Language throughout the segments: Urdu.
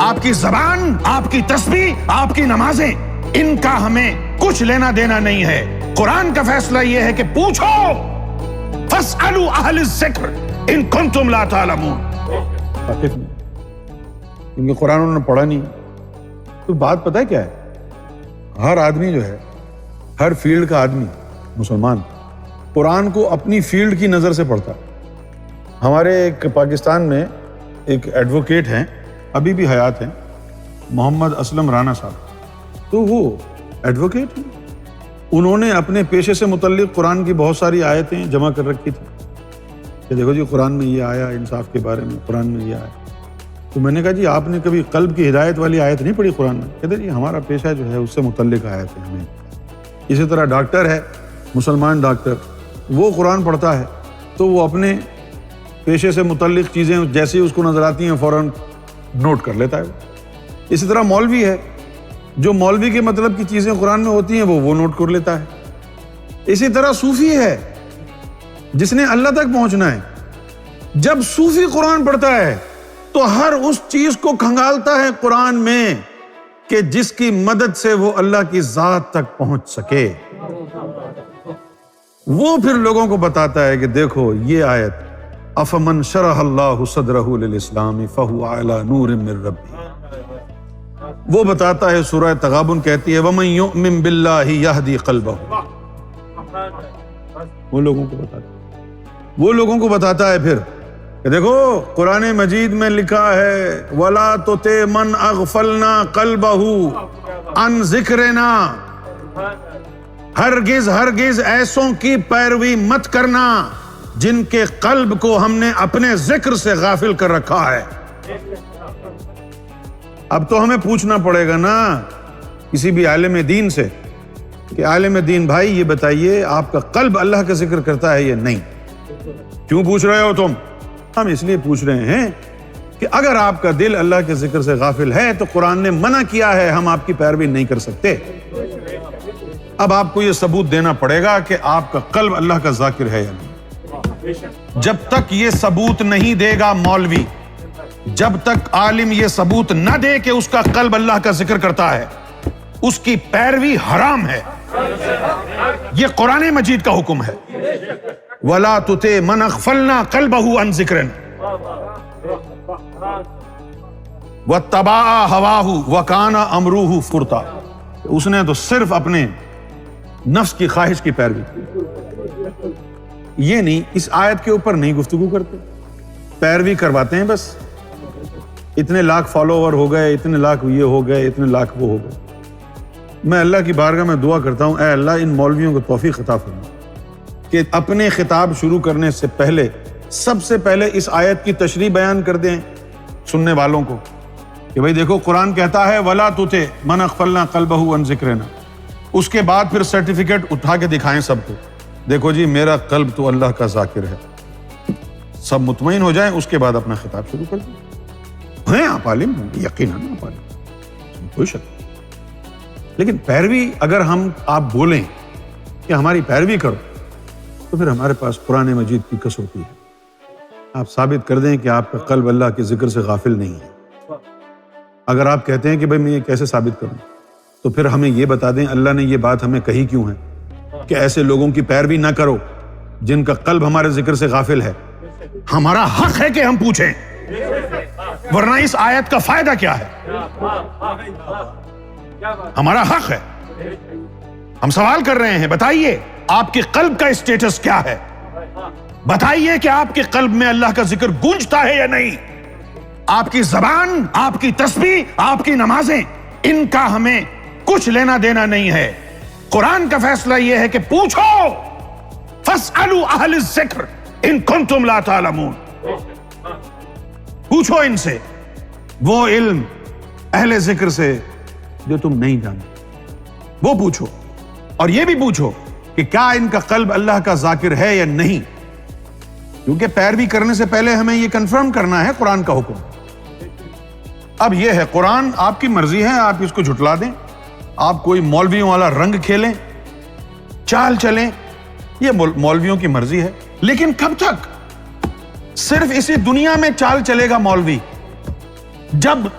آپ کی زبان، آپ کی تسبیح، آپ کی نمازیں، ان کا ہمیں کچھ لینا دینا نہیں ہے۔ قرآن کا فیصلہ یہ ہے کہ پوچھو، فاسألوا اہل الذکر ان کنتم لا تعلمون۔ واقف نہیں، کیونکہ قرآن انہوں نے پڑھا نہیں۔ تو بات پتہ ہے کیا ہے؟ ہر آدمی جو ہے، ہر فیلڈ کا آدمی مسلمان قرآن کو اپنی فیلڈ کی نظر سے پڑھتا ہے۔ ہمارے ایک پاکستان میں ایک ایڈوکیٹ ہیں، ابھی بھی حیات ہیں، محمد اسلم رانا صاحب۔ تو وہ ایڈوکیٹ ہیں، انہوں نے اپنے پیشے سے متعلق قرآن کی بہت ساری آیتیں جمع کر رکھی تھی کہ دیکھو جی قرآن میں یہ آیا، انصاف کے بارے میں قرآن میں یہ آیا۔ تو میں نے کہا جی آپ نے کبھی قلب کی ہدایت والی آیت نہیں پڑھی قرآن میں؟ کہتے جی ہمارا پیشہ جو ہے اس سے متعلق آیت ہے ہمیں۔ اسی طرح ڈاکٹر ہے، مسلمان ڈاکٹر، وہ قرآن پڑھتا ہے تو وہ اپنے پیشے سے متعلق چیزیں جیسے ہی اس کو نظر آتی ہیں فوراً نوٹ کر لیتا ہے۔ اسی طرح مولوی ہے، جو مولوی کے مطلب کی چیزیں قرآن میں ہوتی ہیں وہ نوٹ کر لیتا ہے۔ اسی طرح صوفی ہے، جس نے اللہ تک پہنچنا ہے، جب صوفی قرآن پڑھتا ہے تو ہر اس چیز کو کھنگالتا ہے قرآن میں کہ جس کی مدد سے وہ اللہ کی ذات تک پہنچ سکے۔ وہ پھر لوگوں کو بتاتا ہے کہ دیکھو یہ آیت افمن شرح اللہ صدرہ للاسلام فہو علی نور من ربہ، وہ بتاتا ہے، سورہ تغابن کہتی ہے ومن یؤمن باللہ یہدی قلبہ، وہ لوگوں کو بتاتا ہے پھر کہ دیکھو قرآن مجید میں لکھا ہے وَلَا تُطِعْ مَنْ أَغْفَلْنَا قَلْبَهُ عَنْ ذِكْرِنَا، ہرگز ایسوں کی پیروی مت کرنا جن کے قلب کو ہم نے اپنے ذکر سے غافل کر رکھا ہے۔ اب تو ہمیں پوچھنا پڑے گا نا کسی بھی عالم دین سے کہ عالم دین بھائی یہ بتائیے آپ کا قلب اللہ کا ذکر کرتا ہے یا نہیں؟ کیوں پوچھ رہے ہو تم؟ ہم اس لیے پوچھ رہے ہیں کہ اگر آپ کا دل اللہ کے ذکر سے غافل ہے تو قرآن نے منع کیا ہے، ہم آپ کی پیروی نہیں کر سکتے۔ اب آپ کو یہ ثبوت دینا پڑے گا کہ آپ کا قلب اللہ کا ذاکر ہے یا نہیں۔ جب تک یہ ثبوت نہیں دے گا مولوی، جب تک عالم یہ ثبوت نہ دے کہ اس کا قلب اللہ کا ذکر کرتا ہے، اس کی پیروی حرام ہے۔ یہ قرآن مجید کا حکم ہے، وَلَا تُطِعْ مَنْ أَغْفَلْنَا قَلْبَهُ عَنْ ذِكْرِنَا وَاتَّبَعَ هَوَاهُ وَكَانَ أَمْرُهُ فُرْطًا، اس نے تو صرف اپنے نفس کی خواہش کی پیروی کی۔ یہ نہیں، اس آیت کے اوپر نہیں گفتگو کرتے، پیروی کرواتے ہیں بس۔ اتنے لاکھ فالوور ہو گئے، اتنے لاکھ یہ ہو گئے، اتنے لاکھ وہ ہو گئے۔ میں اللہ کی بارگاہ میں دعا کرتا ہوں اے اللہ ان مولویوں کو توفیق عطا فرما کہ اپنے خطاب شروع کرنے سے پہلے سب سے پہلے اس آیت کی تشریح بیان کر دیں سننے والوں کو کہ بھئی دیکھو قرآن کہتا ہے وَلَا تُطِعْ مَنْ أَغْفَلْنَا قَلْبَهُ عَنْ ذِكْرِنَا، اس کے بعد پھر سرٹیفکیٹ اٹھا کے دکھائیں سب کو، دیکھو جی میرا قلب تو اللہ کا ذاکر ہے، سب مطمئن ہو جائیں، اس کے بعد اپنا خطاب شروع کر دیں۔ ہیں آپ عالم ہوں گے، یقیناً آپ عالم، کوئی شک نہیں، لیکن پیروی اگر آپ بولیں کہ ہماری پیروی کرو تو پھر ہمارے پاس قرآن مجید کی کسوٹی ہے، آپ ثابت کر دیں کہ آپ کا قلب اللہ کے ذکر سے غافل نہیں ہے۔ اگر آپ کہتے ہیں کہ بھئی میں یہ کیسے ثابت کروں، تو پھر ہمیں یہ بتا دیں اللہ نے یہ بات ہمیں کہی کیوں ہے کہ ایسے لوگوں کی پیروی نہ کرو جن کا قلب ہمارے ذکر سے غافل ہے۔ ہمارا حق ہے کہ ہم پوچھیں، ورنہ اس آیت کا فائدہ کیا ہے؟ ہمارا حق ہے، ہم سوال کر رہے ہیں، بتائیے آپ کے قلب کا اسٹیٹس کیا ہے؟ بتائیے کہ آپ کے قلب میں اللہ کا ذکر گونجتا ہے یا نہیں؟ آپ کی زبان، آپ کی تسبیح، آپ کی نمازیں، ان کا ہمیں کچھ لینا دینا نہیں ہے۔ قرآن کا فیصلہ یہ ہے کہ پوچھو، فاسألوا اہل الذکر ان کنتم لا تعلمون، پوچھو ان سے وہ علم اہل ذکر سے جو تم نہیں جانتے، وہ پوچھو، اور یہ بھی پوچھو کہ کیا ان کا قلب اللہ کا ذاکر ہے یا نہیں، کیونکہ پیروی کرنے سے پہلے ہمیں یہ کنفرم کرنا ہے قرآن کا حکم۔ اب یہ ہے قرآن آپ کی مرضی ہے، آپ اس کو جھٹلا دیں، آپ کوئی مولویوں والا رنگ کھیلیں، چال چلیں، یہ مولویوں کی مرضی ہے، لیکن کب تک؟ صرف اسی دنیا میں چال چلے گا مولوی، جب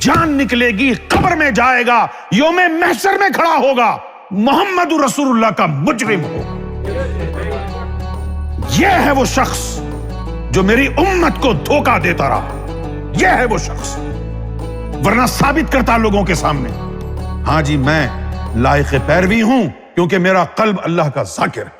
جان نکلے گی، قبر میں جائے گا، یوم محشر میں کھڑا ہوگا، محمد رسول اللہ کا مجرم ہو. یہ ہے وہ شخص جو میری امت کو دھوکہ دیتا رہا. یہ ہے وہ شخص، ورنہ ثابت کرتا لوگوں کے سامنے، ہاں جی میں لائق پیروی ہوں کیونکہ میرا قلب اللہ کا ذاکر ہے.